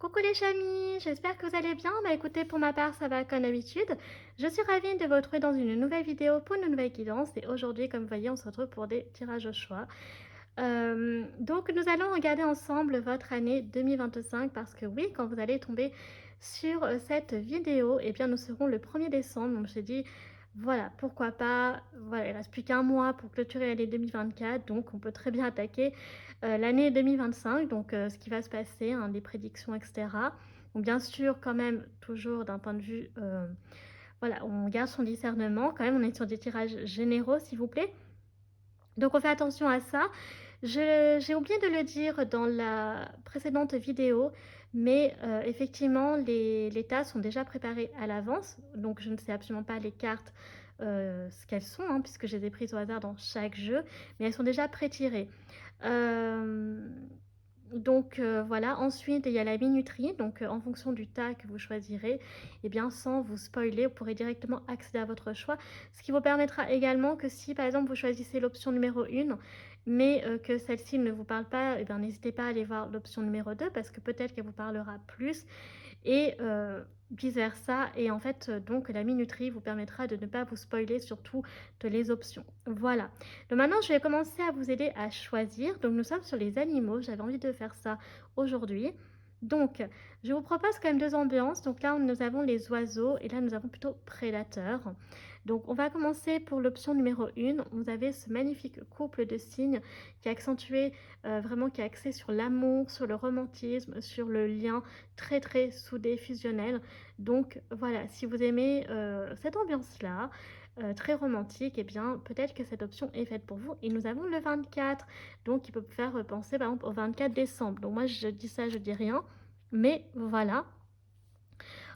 Coucou les chamis, j'espère que vous allez bien. Bah écoutez, pour ma part, ça va comme d'habitude. Je suis ravie de vous retrouver dans une nouvelle vidéo pour une nouvelle guidance. Et aujourd'hui, comme vous voyez, on se retrouve pour des tirages au choix. Donc, nous allons regarder ensemble votre année 2025 parce que oui, quand vous allez tomber sur cette vidéo, eh bien, nous serons le 1er décembre. Donc, je me suis dit, voilà, pourquoi pas. Voilà, il reste plus qu'un mois pour clôturer l'année 2024. Donc, on peut très bien attaquer l'année 2025. Donc, ce qui va se passer, hein, des prédictions, etc. Donc, bien sûr, quand même, toujours d'un point de vue, voilà, on garde son discernement. Quand même, on est sur des tirages généraux, s'il vous plaît. Donc, on fait attention à ça. J'ai oublié de le dire dans la précédente vidéo, mais effectivement, les tas sont déjà préparés à l'avance. Donc, je ne sais absolument pas les cartes, ce qu'elles sont, hein, puisque je les ai prises au hasard dans chaque jeu, mais elles sont déjà pré-tirées. Euh, donc voilà, ensuite il y a la minuterie, donc en fonction du tas que vous choisirez, et bien sans vous spoiler, vous pourrez directement accéder à votre choix, ce qui vous permettra également que si par exemple vous choisissez l'option numéro 1, mais que celle-ci ne vous parle pas, et bien n'hésitez pas à aller voir l'option numéro 2 parce que peut-être qu'elle vous parlera plus, et vice versa. Et en fait, donc la minuterie vous permettra de ne pas vous spoiler sur toutes les options. Voilà. Donc maintenant, je vais commencer à vous aider à choisir. Donc nous sommes sur les animaux. J'avais envie de faire ça aujourd'hui. Donc, je vous propose quand même deux ambiances. Donc là, nous avons les oiseaux et là, nous avons plutôt prédateurs. Donc, on va commencer pour l'option numéro 1. Vous avez ce magnifique couple de signes qui est accentué, vraiment qui est axé sur l'amour, sur le romantisme, sur le lien très très soudé, fusionnel. Donc voilà, si vous aimez cette ambiance-là, très romantique, et eh bien peut-être que cette option est faite pour vous. Et nous avons le 24, donc qui peut faire penser par exemple au 24 décembre. Donc moi je dis ça, je dis rien, mais voilà.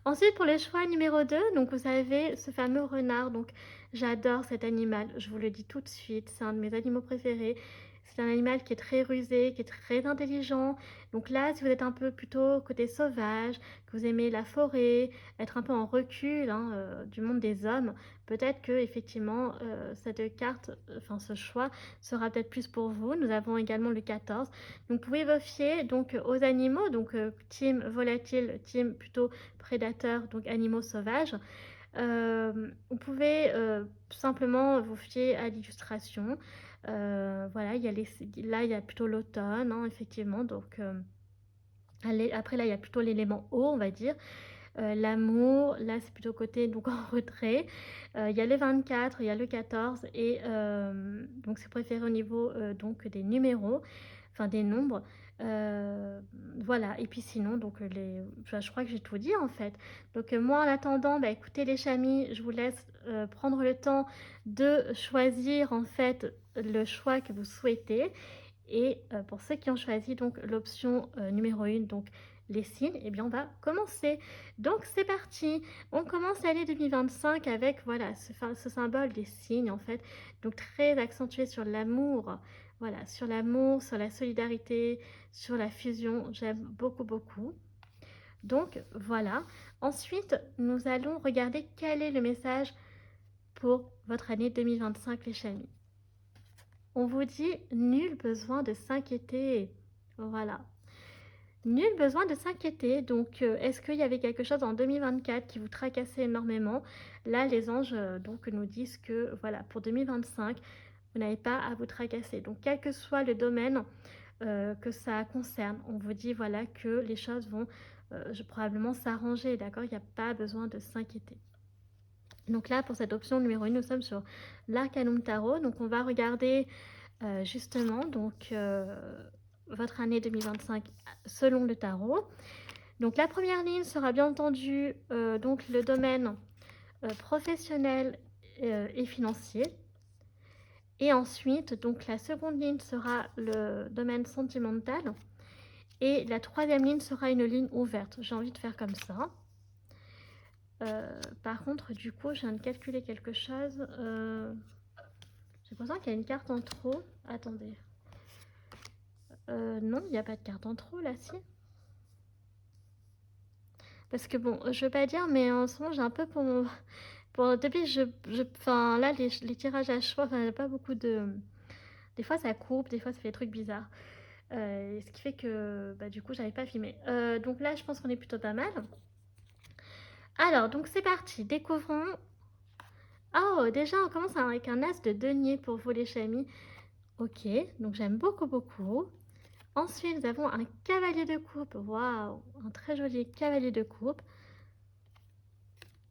Ensuite, pour le choix numéro 2, donc vous avez ce fameux renard. Donc j'adore cet animal, je vous le dis tout de suite, c'est un de mes animaux préférés. C'est un animal qui est très rusé, qui est très intelligent. Donc là, si vous êtes un peu plutôt côté sauvage, que vous aimez la forêt, être un peu en recul, hein, du monde des hommes, peut-être que effectivement cette carte, enfin ce choix sera peut-être plus pour vous. Nous avons également le 14. Donc vous pouvez vous fier donc aux animaux, donc team volatile, team plutôt prédateurs, donc animaux sauvages. Vous pouvez simplement vous fier à l'illustration. Voilà, là il y a plutôt l'automne, hein, effectivement. Donc après là il y a plutôt l'élément eau, on va dire. L'amour, là c'est plutôt côté donc en retrait. Il y a le 24, il y a le 14 et donc c'est préféré au niveau donc des numéros, enfin des nombres. Euh, voilà, et puis sinon, donc je crois que j'ai tout dit en fait. Donc moi en attendant, bah, écoutez les chamis, je vous laisse prendre le temps de choisir en fait le choix que vous souhaitez. Et pour ceux qui ont choisi donc l'option numéro 1, donc les signes, eh bien on va commencer. Donc c'est parti. On commence l'année 2025 avec voilà ce symbole des signes en fait. Donc très accentué sur l'amour. Voilà, sur l'amour, sur la solidarité, sur la fusion. J'aime beaucoup, beaucoup. Donc voilà. Ensuite, nous allons regarder quel est le message pour votre année 2025, les chamis. On vous dit nul besoin de s'inquiéter. Voilà. Nul besoin de s'inquiéter. Donc, est-ce qu'il y avait quelque chose en 2024 qui vous tracassait énormément? Là, les anges donc nous disent que voilà, pour 2025, vous n'avez pas à vous tracasser. Donc, quel que soit le domaine que ça concerne, on vous dit voilà que les choses vont probablement s'arranger. D'accord? Il n'y a pas besoin de s'inquiéter. Donc là, pour cette option numéro 1, nous sommes sur l'Arcanum Tarot. Donc, on va regarder justement donc votre année 2025 selon le tarot. Donc la première ligne sera bien entendu donc le domaine professionnel et financier. Et ensuite, donc la seconde ligne sera le domaine sentimental. Et la troisième ligne sera une ligne ouverte. J'ai envie de faire comme ça. Par contre, du coup, je viens de calculer quelque chose. J'ai l'impression qu'il y a une carte en trop. Attendez. Non, il n'y a pas de carte en trop là, si. Parce que bon, je veux pas dire, mais en ce moment, j'ai un peu depuis, enfin là, les tirages à choix, enfin, il n'y a pas beaucoup de. Des fois, ça coupe, des fois, ça fait des trucs bizarres. Ce qui fait que bah, du coup j'arrive pas à filmer. Donc là je pense qu'on est plutôt pas mal. Alors donc c'est parti, découvrons. Oh déjà on commence avec un as de denier pour vous les chamis. Ok, donc j'aime beaucoup beaucoup. Ensuite nous avons un cavalier de coupe. Waouh, un très joli cavalier de coupe.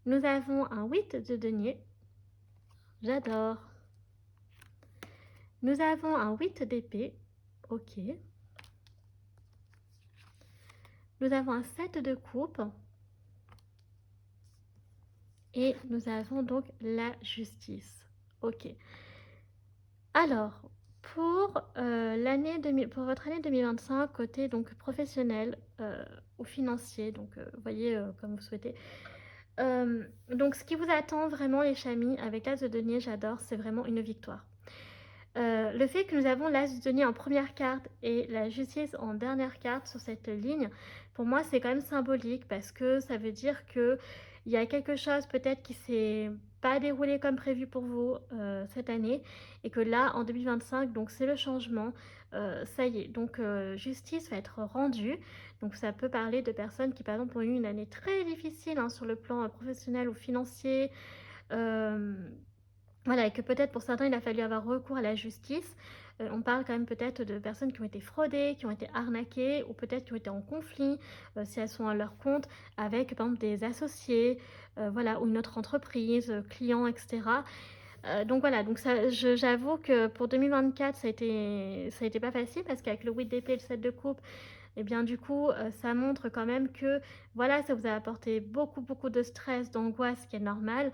Nous avons un 8 de denier. J'adore. Nous avons un 8 d'épée. Ok. Nous avons un 7 de coupe. Et nous avons donc la justice. Ok. Alors, pour, pour votre année 2025, côté donc professionnel ou financier, donc vous voyez comme vous souhaitez. Donc ce qui vous attend vraiment les chamis avec l'as de denier, j'adore, c'est vraiment une victoire. Le fait que nous avons l'as de denier en première carte et la justice en dernière carte sur cette ligne, pour moi c'est quand même symbolique parce que ça veut dire que il y a quelque chose peut-être qui s'est pas déroulé comme prévu pour vous cette année et que là en 2025 donc c'est le changement, ça y est, donc justice va être rendue, donc ça peut parler de personnes qui par exemple ont eu une année très difficile hein, sur le plan professionnel ou financier, voilà, et que peut-être pour certains, il a fallu avoir recours à la justice. On parle quand même peut-être de personnes qui ont été fraudées, qui ont été arnaquées, ou peut-être qui ont été en conflit, si elles sont à leur compte, avec par exemple des associés, voilà, ou une autre entreprise, clients, etc. Donc voilà, donc ça, j'avoue que pour 2024, ça a été pas facile parce qu'avec le 8 d'épée et le 7 de coupe, et bien du coup, ça montre quand même que voilà, ça vous a apporté beaucoup, beaucoup de stress, d'angoisse, ce qui est normal.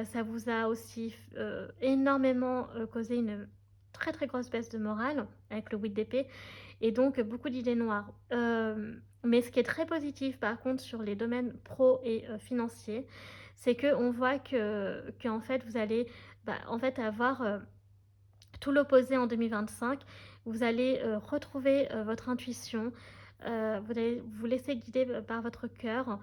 Ça vous a aussi énormément causé une très, très grosse baisse de morale avec le 8 d'épée et donc beaucoup d'idées noires. Mais ce qui est très positif par contre sur les domaines pro et financiers, c'est qu'on voit qu'en fait vous allez en fait avoir tout l'opposé en 2025. Vous allez retrouver votre intuition, vous allez vous laisser guider par votre cœur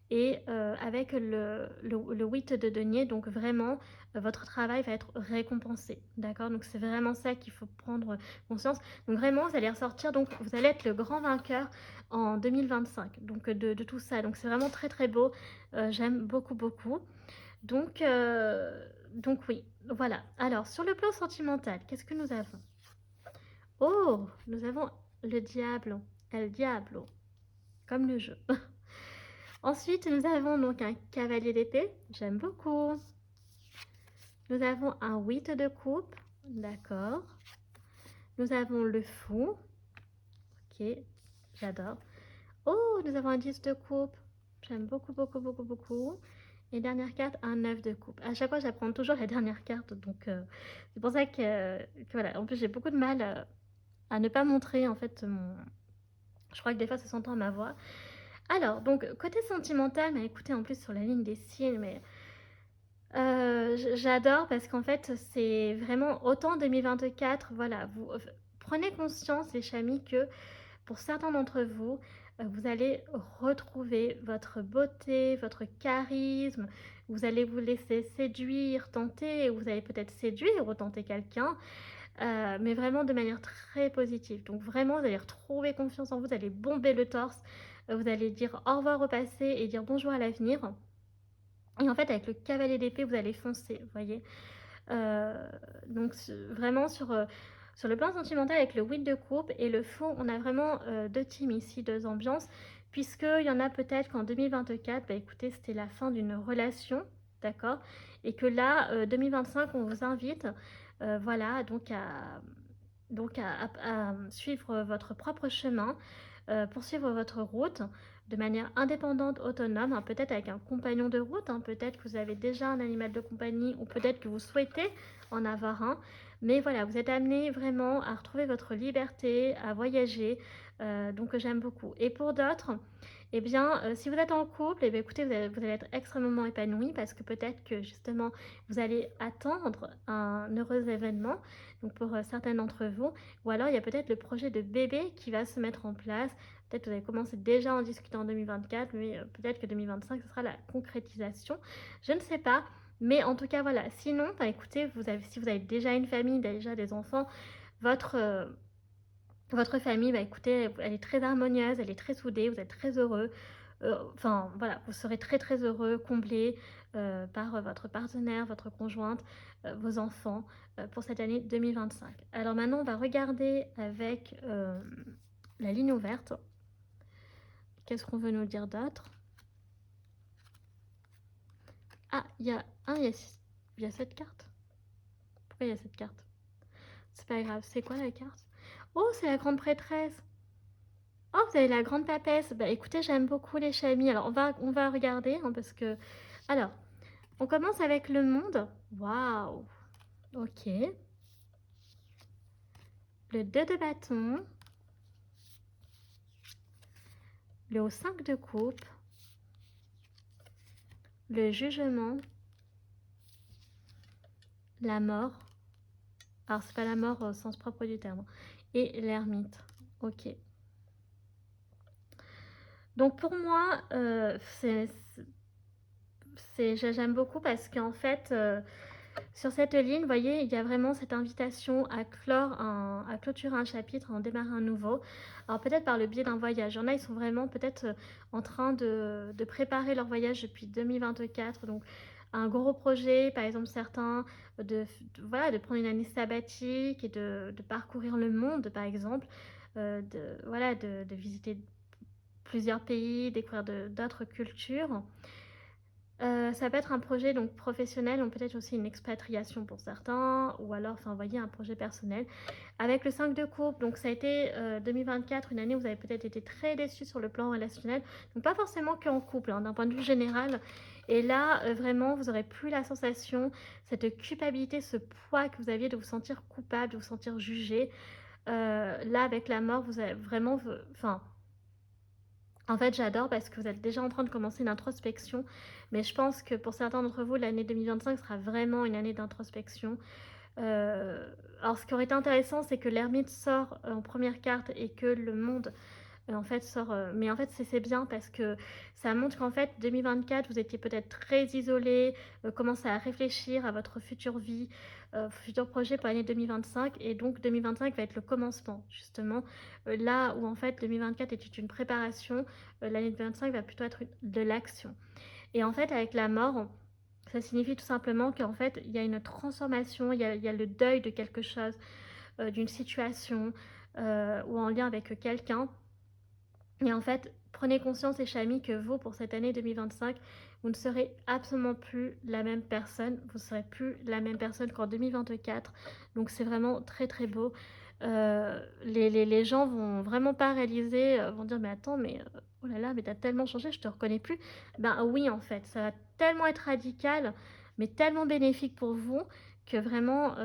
et avec le 8 de denier, donc vraiment, votre travail va être récompensé, d'accord? Donc c'est vraiment ça qu'il faut prendre conscience. Donc vraiment, vous allez ressortir, donc vous allez être le grand vainqueur en 2025, donc de tout ça. Donc c'est vraiment très très beau, j'aime beaucoup beaucoup. Donc, donc oui, voilà. Alors, sur le plan sentimental, qu'est-ce que nous avons? Oh, nous avons le diable, El Diablo, comme le jeu. Ensuite, nous avons donc un cavalier d'épée, j'aime beaucoup. Nous avons un 8 de coupe, d'accord. Nous avons le fou, ok, j'adore. Oh, nous avons un 10 de coupe, j'aime beaucoup, beaucoup, beaucoup, beaucoup. Et dernière carte, un 9 de coupe. À chaque fois, j'apprends toujours la dernière carte, donc c'est pour ça que voilà. En plus, j'ai beaucoup de mal à ne pas montrer en fait mon. Je crois que des fois, ça s'entend à ma voix. Alors, donc côté sentimental, mais écoutez, en plus sur la ligne des signes, mais j'adore parce qu'en fait, c'est vraiment autant 2024. Voilà, vous prenez conscience, les chamis, que pour certains d'entre vous, vous allez retrouver votre beauté, votre charisme, vous allez vous laisser séduire, tenter, ou vous allez peut-être séduire ou tenter quelqu'un, mais vraiment de manière très positive. Donc vraiment, vous allez retrouver confiance en vous, vous allez bomber le torse, vous allez dire au revoir au passé et dire bonjour à l'avenir. Et en fait, avec le cavalier d'épée, vous allez foncer, vous voyez. Donc vraiment sur le plan sentimental avec le 8 de coupe et le fou, on a vraiment deux teams ici, deux ambiances, puisqu'il y en a peut-être qu'en 2024, écoutez, c'était la fin d'une relation, d'accord? Et que là, 2025, on vous invite, voilà, donc à suivre votre propre chemin, poursuivre votre route de manière indépendante, autonome, hein, peut-être avec un compagnon de route, hein, peut-être que vous avez déjà un animal de compagnie ou peut-être que vous souhaitez en avoir un. Mais voilà, vous êtes amené vraiment à retrouver votre liberté, à voyager, donc j'aime beaucoup. Et pour d'autres, eh bien, si vous êtes en couple, eh bien, écoutez, vous allez être extrêmement épanoui parce que peut-être que justement, vous allez attendre un heureux événement, donc pour certains d'entre vous, ou alors il y a peut-être le projet de bébé qui va se mettre en place. Peut-être que vous avez commencé déjà à en discuter en 2024, mais peut-être que 2025, ce sera la concrétisation. Je ne sais pas. Mais en tout cas, voilà. Sinon, écoutez, si vous avez déjà une famille, déjà des enfants, votre, Votre famille, bah, écoutez, elle est très harmonieuse, elle est très soudée, vous êtes très heureux. Enfin, voilà, vous serez très, très heureux, comblés, par, votre partenaire, votre conjointe, vos enfants, pour cette année 2025. Alors maintenant, on va regarder avec, la ligne ouverte. Qu'est-ce qu'on veut nous dire d'autre? Ah, il y a 7 cartes? Pourquoi il y a cette carte? C'est pas grave, c'est quoi la carte? Oh, c'est la grande prêtresse! Oh, vous avez la grande papesse. Bah écoutez, j'aime beaucoup les chamis. Alors on va regarder hein, parce que. Alors, on commence avec le monde. Waouh! Ok. Le 2 de bâton. Le haut 5 de coupe. Le jugement. La mort. Alors, c'est pas la mort au sens propre du terme. Et l'ermite. Ok. Donc pour moi, j'aime beaucoup parce qu'en fait, sur cette ligne, vous voyez, il y a vraiment cette invitation à à clôturer un chapitre, à en démarrer un nouveau. Alors peut-être par le biais d'un voyage. Il y en a, ils sont vraiment peut-être en train de préparer leur voyage depuis 2024. Donc un gros projet, par exemple certains, voilà, de prendre une année sabbatique et de parcourir le monde, par exemple. Voilà, de visiter plusieurs pays, découvrir d'autres cultures. Ça peut être un projet donc professionnel, ou peut-être aussi une expatriation pour certains, ou alors, enfin, vous voyez, un projet personnel. Avec le 5 de coupe, donc ça a été 2024, une année où vous avez peut-être été très déçus sur le plan relationnel, donc pas forcément qu'en couple, hein, d'un point de vue général. Et là, vraiment, vous n'aurez plus la sensation, cette culpabilité, ce poids que vous aviez de vous sentir coupable, de vous sentir jugé. Là, avec la mort, vous avez vraiment, enfin, en fait, j'adore parce que vous êtes déjà en train de commencer une introspection, mais je pense que pour certains d'entre vous, l'année 2025 sera vraiment une année d'introspection. Alors, ce qui aurait été intéressant, c'est que l'ermite sort en première carte et que le monde en fait sort. Mais en fait, c'est bien parce que ça montre qu'en fait, 2024, vous étiez peut-être très isolé, commencez à réfléchir à votre future vie, futur projet pour l'année 2025, et donc 2025 va être le commencement, justement. Là où en fait 2024 était une préparation, l'année 2025 va plutôt être de l'action. Et en fait, avec la mort, ça signifie tout simplement qu'en fait, il y a une transformation, il y a le deuil de quelque chose, d'une situation, ou en lien avec quelqu'un. Et en fait, prenez conscience, les chamis, que vous, pour cette année 2025, vous ne serez absolument plus la même personne. Vous ne serez plus la même personne qu'en 2024. Donc c'est vraiment très très beau. Les gens vont vraiment pas réaliser, vont dire mais attends, mais oh là là, mais t'as tellement changé, je te reconnais plus. Ben oui, en fait, ça va tellement être radical, mais tellement bénéfique pour vous que vraiment,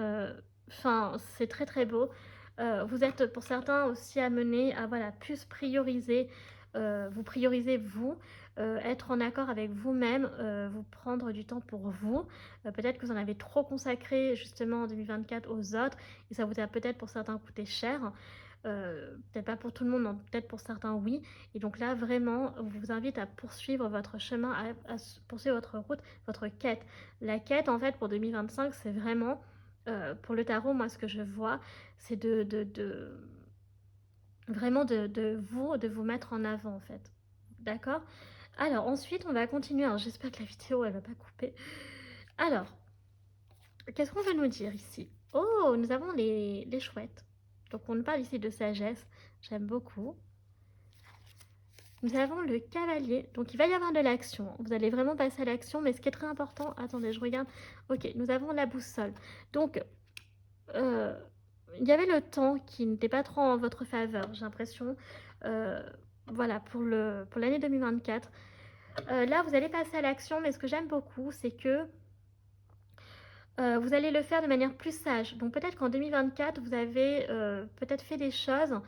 enfin, c'est très très beau. Vous êtes pour certains aussi amenés à voilà, plus prioriser, vous priorisez vous, être en accord avec vous-même, vous prendre du temps pour vous. Peut-être que vous en avez trop consacré justement en 2024 aux autres et ça vous a peut-être pour certains coûté cher. Peut-être pas pour tout le monde, mais peut-être pour certains oui. Et donc là, vraiment, on vous invite à poursuivre votre chemin, à poursuivre votre route, votre quête. La quête, en fait, pour 2025, c'est vraiment, pour le tarot, moi, ce que je vois, c'est vraiment de vous mettre en avant, en fait. D'accord? Alors, ensuite, on va continuer. Alors, j'espère que la vidéo, elle va pas couper. Alors, qu'est-ce qu'on va nous dire ici? Oh, nous avons les chouettes. Donc, on nous parle ici de sagesse. J'aime beaucoup. Nous avons le cavalier. Donc, il va y avoir de l'action. Vous allez vraiment passer à l'action. Mais ce qui est très important... Attendez, je regarde. Ok, nous avons la boussole. Donc, il y avait le temps qui n'était pas trop en votre faveur, j'ai l'impression. Euh, voilà, pour l'année 2024. Là, vous allez passer à l'action, mais ce que j'aime beaucoup, c'est que vous allez le faire de manière plus sage. Donc peut-être qu'en 2024, vous avez peut-être fait des choses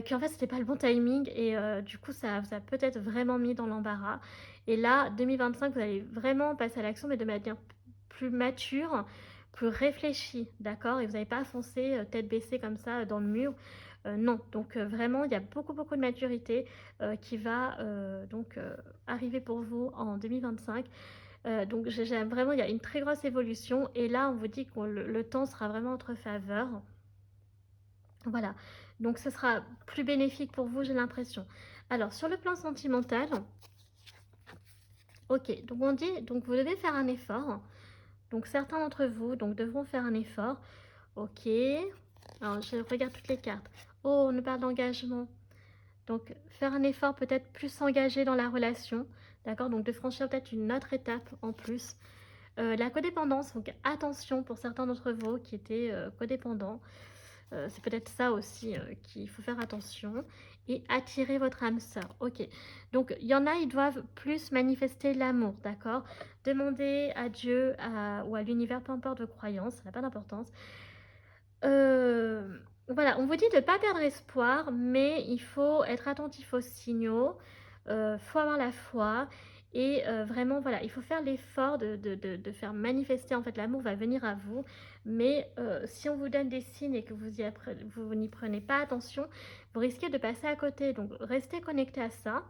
qui en fait c'était pas le bon timing et du coup ça vous a peut-être vraiment mis dans l'embarras. Et là, 2025, vous allez vraiment passer à l'action, mais de manière plus mature, plus réfléchie, d'accord? Et vous n'allez pas foncer tête baissée comme ça dans le mur. Non, donc vraiment, il y a beaucoup, beaucoup de maturité qui va arriver pour vous en 2025. Donc j'aime vraiment, il y a une très grosse évolution et là on vous dit que le temps sera vraiment en votre faveur. Voilà, donc ce sera plus bénéfique pour vous, j'ai l'impression. Alors, sur le plan sentimental, ok, donc on dit, donc vous devez faire un effort. Donc certains d'entre vous donc, devront faire un effort. Ok, alors je regarde toutes les cartes. Oh, on nous parle d'engagement. Donc faire un effort, peut-être plus s'engager dans la relation. D'accord, donc de franchir peut-être une autre étape en plus. La codépendance, donc attention pour certains d'entre vous qui étaient codépendants. C'est peut-être ça aussi qu'il faut faire attention. Et attirer votre âme sœur. Ok. Donc, il y en a, ils doivent plus manifester l'amour, d'accord. Demander à Dieu ou à l'univers, peu importe de croyance, ça n'a pas d'importance. Voilà, on vous dit de ne pas perdre espoir, mais il faut être attentif aux signaux. Faut avoir la foi. Et vraiment, voilà, il faut faire l'effort de faire manifester, en fait, l'amour va venir à vous. Mais si on vous donne des signes et que vous n'y prenez pas attention, vous risquez de passer à côté. Donc, restez connecté à ça.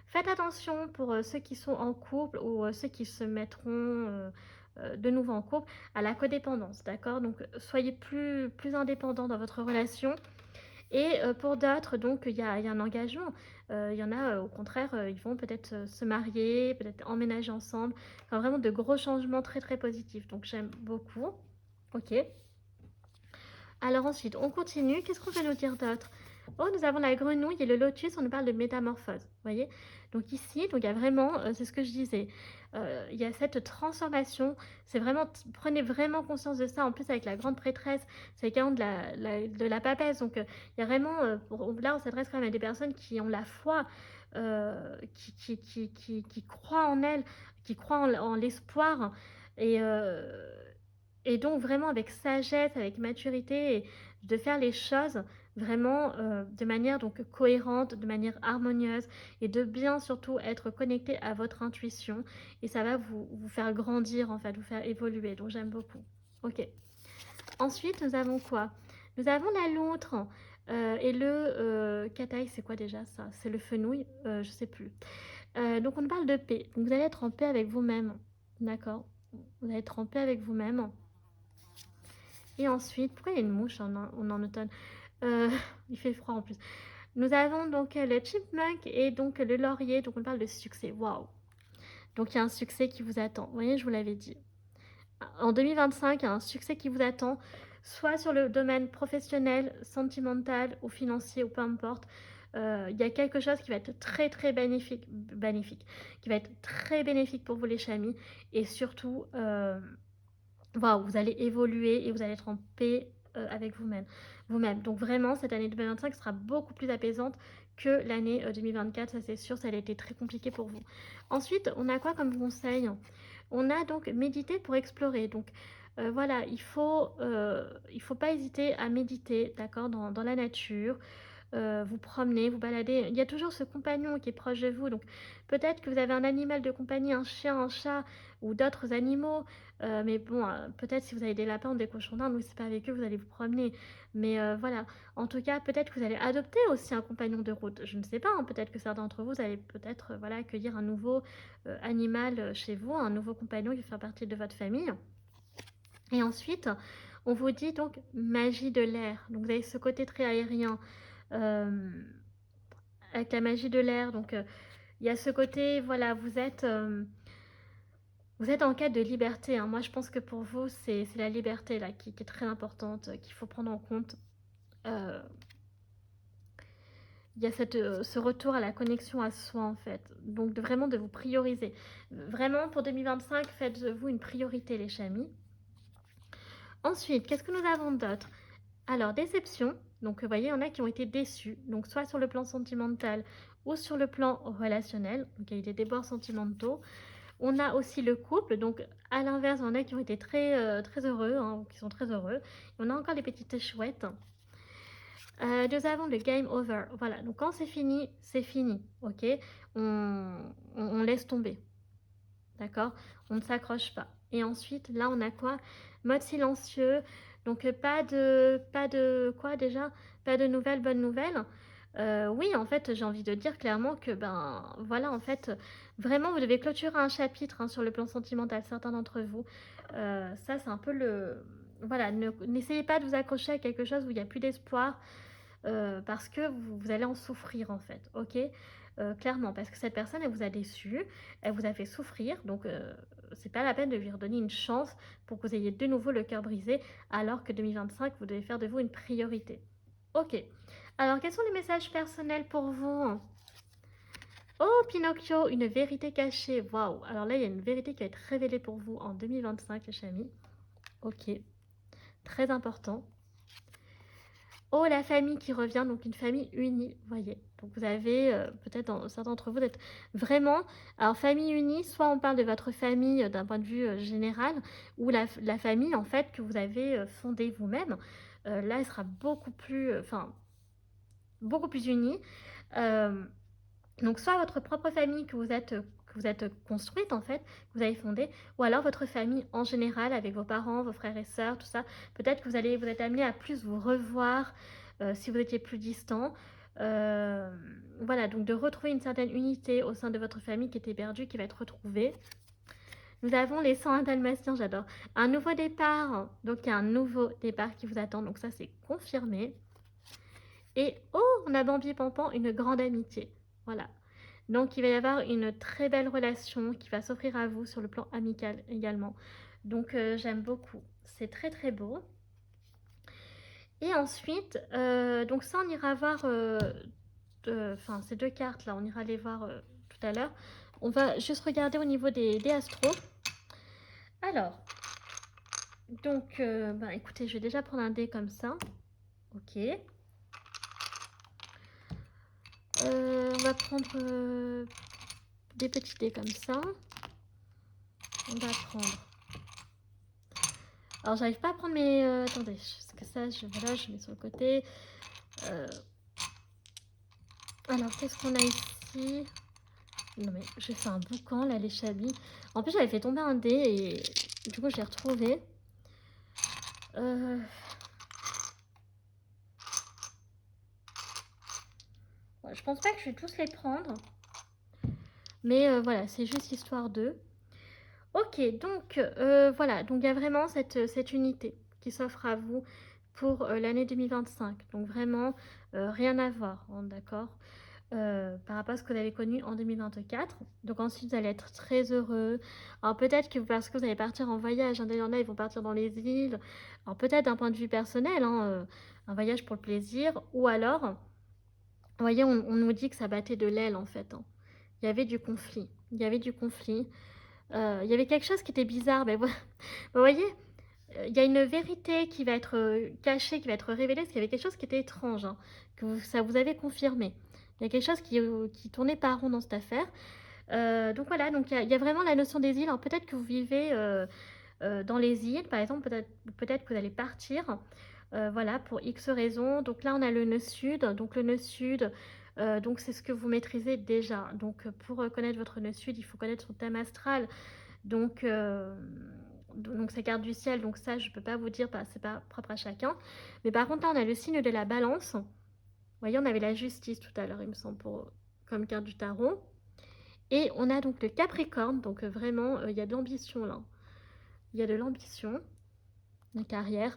Faites attention pour ceux qui sont en couple ou ceux qui se mettront de nouveau en couple à la codépendance, d'accord. Donc, soyez plus indépendant dans votre relation. Et pour d'autres, donc, il y a un engagement. Il y en a, au contraire, ils vont peut-être se marier, peut-être emménager ensemble. Enfin, vraiment de gros changements très, très positifs. Donc, j'aime beaucoup. Ok. Alors ensuite, on continue. Qu'est-ce qu'on peut nous dire d'autre? Oh, nous avons la grenouille et le lotus, on nous parle de métamorphose. Vous voyez? Donc ici, donc il y a vraiment, c'est ce que je disais, il y a cette transformation. C'est vraiment, prenez vraiment conscience de ça. En plus, avec la grande prêtresse, c'est quand de la papesse. Donc il y a vraiment, là, on s'adresse quand même à des personnes qui ont la foi, qui croient en elles, qui croient en l'espoir. Et, euh, et donc vraiment avec sagesse, avec maturité, et de faire les choses vraiment de manière donc cohérente, de manière harmonieuse, et de bien surtout être connecté à votre intuition. Et ça va vous faire grandir, en fait, vous faire évoluer. Donc j'aime beaucoup. Ok. Ensuite, nous avons quoi? Nous avons la loutre et le kataï, c'est quoi déjà ça? C'est le fenouil, je sais plus. Donc on parle de paix. Donc vous allez être en paix avec vous-même. D'accord? Vous allez être en paix avec vous-même. Et ensuite, pourquoi il y a une mouche en automne? Euh, il fait froid en plus. Nous avons donc le chipmunk et donc le laurier. Donc on parle de succès. Waouh! Donc il y a un succès qui vous attend. Vous voyez, je vous l'avais dit. En 2025, il y a un succès qui vous attend, soit sur le domaine professionnel, sentimental ou financier ou peu importe. Il y a quelque chose qui va être très très bénéfique, qui va être très bénéfique pour vous les chamis. Et surtout, wow, vous allez évoluer et vous allez être en paix avec vous-même. Donc vraiment, cette année 2025 sera beaucoup plus apaisante que l'année 2024, ça c'est sûr, ça a été très compliqué pour vous. Ensuite, on a quoi comme conseil? On a donc méditer pour explorer. Donc voilà, il faut pas hésiter à méditer, d'accord, dans la nature. Vous promener, vous balader. Il y a toujours ce compagnon qui est proche de vous. Donc peut-être que vous avez un animal de compagnie, un chien, un chat ou d'autres animaux. Mais bon, peut-être si vous avez des lapins ou des cochons d'Inde, oui, c'est pas avec eux que vous allez vous promener. Mais voilà, en tout cas, peut-être que vous allez adopter aussi un compagnon de route. Je ne sais pas, hein, peut-être que certains d'entre vous, vous allez peut-être voilà, accueillir un nouveau animal chez vous, un nouveau compagnon qui fait partie de votre famille. Et ensuite, on vous dit donc magie de l'air. Donc vous avez ce côté très aérien. Euh, avec la magie de l'air. Donc, il y a ce côté, voilà, vous êtes en quête de liberté. Hein. Moi, je pense que pour vous, c'est la liberté là qui est très importante, qu'il faut prendre en compte. Euh, il y a ce retour à la connexion à soi, en fait. Donc, vraiment de vous prioriser. Vraiment, pour 2025, faites-vous une priorité, les chamis. Ensuite, qu'est-ce que nous avons d'autre? Alors, déception. Donc, vous voyez, il y en a qui ont été déçus. Donc, soit sur le plan sentimental ou sur le plan relationnel. Donc, il y a eu des débords sentimentaux. On a aussi le couple. Donc, à l'inverse, il y en a qui ont été très heureux, hein, qui sont très heureux. Et on a encore les petites chouettes. Nous avons le game over. Voilà, donc quand c'est fini, ok? On laisse tomber, d'accord? On ne s'accroche pas. Et ensuite, là, on a quoi? Mode silencieux. Donc, pas de quoi déjà? Pas de nouvelles, bonnes nouvelles. Oui, en fait, j'ai envie de dire clairement que, ben, voilà, en fait, vraiment, vous devez clôturer un chapitre hein, sur le plan sentimental, certains d'entre vous. Ça, c'est un peu voilà, n'essayez pas de vous accrocher à quelque chose où il n'y a plus d'espoir, parce que vous allez en souffrir en fait, ok? Clairement, parce que cette personne, elle vous a déçu, elle vous a fait souffrir, donc c'est pas la peine de lui redonner une chance pour que vous ayez de nouveau le cœur brisé, alors que 2025, vous devez faire de vous une priorité. Ok. Alors, quels sont les messages personnels pour vous? Oh, Pinocchio, une vérité cachée. Waouh. Alors là, il y a une vérité qui va être révélée pour vous en 2025, les amis. Ok. Très important. Oh, la famille qui revient, donc une famille unie, vous voyez. Donc vous avez, peut-être certains d'entre vous, d'être vraiment... Alors, famille unie, soit on parle de votre famille d'un point de vue général, ou la famille, en fait, que vous avez fondée vous-même. Là, elle sera beaucoup plus... Enfin, beaucoup plus unie. Euh, Donc soit votre propre famille que vous êtes construite en fait, que vous avez fondée, ou alors votre famille en général avec vos parents, vos frères et sœurs, tout ça. Peut-être que vous êtes amené à plus vous revoir si vous étiez plus distant. Voilà, donc de retrouver une certaine unité au sein de votre famille qui était perdue, qui va être retrouvée. Nous avons les 101 dalmatiens, j'adore. Un nouveau départ, donc il y a un nouveau départ qui vous attend, donc ça c'est confirmé. Et oh, on a Bambi et Pampan, une grande amitié. Voilà. Donc il va y avoir une très belle relation qui va s'offrir à vous sur le plan amical également. Donc j'aime beaucoup. C'est très très beau. Et ensuite, donc ça on ira voir, enfin ces deux cartes là, on ira les voir tout à l'heure. On va juste regarder au niveau des astros. Alors, donc, ben, écoutez, je vais déjà prendre un dé comme ça. Ok. On va prendre des petits dés comme ça. On va prendre... Alors, j'arrive pas à prendre mes... attendez, parce que ça, voilà, je mets sur le côté. Alors, qu'est-ce qu'on a ici? Non, mais j'ai fait un boucan, là, les chablis. En plus, j'avais fait tomber un dé et du coup, je l'ai retrouvé. Ouais, je pense pas que je vais tous les prendre. Mais voilà, c'est juste histoire d'eux. Ok, donc voilà, donc il y a vraiment cette unité qui s'offre à vous pour l'année 2025. Donc vraiment, rien à voir, hein, d'accord, par rapport à ce que vous avez connu en 2024. Donc ensuite, vous allez être très heureux. Alors peut-être que parce que vous allez partir en voyage, hein, il y en a, ils vont partir dans les îles. Alors peut-être d'un point de vue personnel, hein, un voyage pour le plaisir. Ou alors, vous voyez, on nous dit que ça battait de l'aile en fait, hein. Il y avait du conflit. Il y avait du conflit. Il y avait quelque chose qui était bizarre. Mais vous voyez, il y a une vérité qui va être cachée, qui va être révélée, parce qu'il y avait quelque chose qui était étrange, hein, ça vous avait confirmé. Il y a quelque chose qui tournait pas rond dans cette affaire. Donc voilà, donc il y a vraiment la notion des îles. Alors peut-être que vous vivez dans les îles, par exemple, peut-être que vous allez partir, voilà, pour X raisons. Donc là, on a le nœud sud. Donc le nœud sud, donc c'est ce que vous maîtrisez déjà. Donc pour connaître votre nœud sud, il faut connaître son thème astral. Donc ces cartes du ciel, donc ça, je peux pas vous dire, c'est pas propre à chacun. Mais par contre, là, on a le signe de la balance. Vous voyez, on avait la justice tout à l'heure, il me semble, comme carte du tarot. Et on a donc le Capricorne, donc vraiment, il y a de l'ambition là. Il y a de l'ambition, la carrière.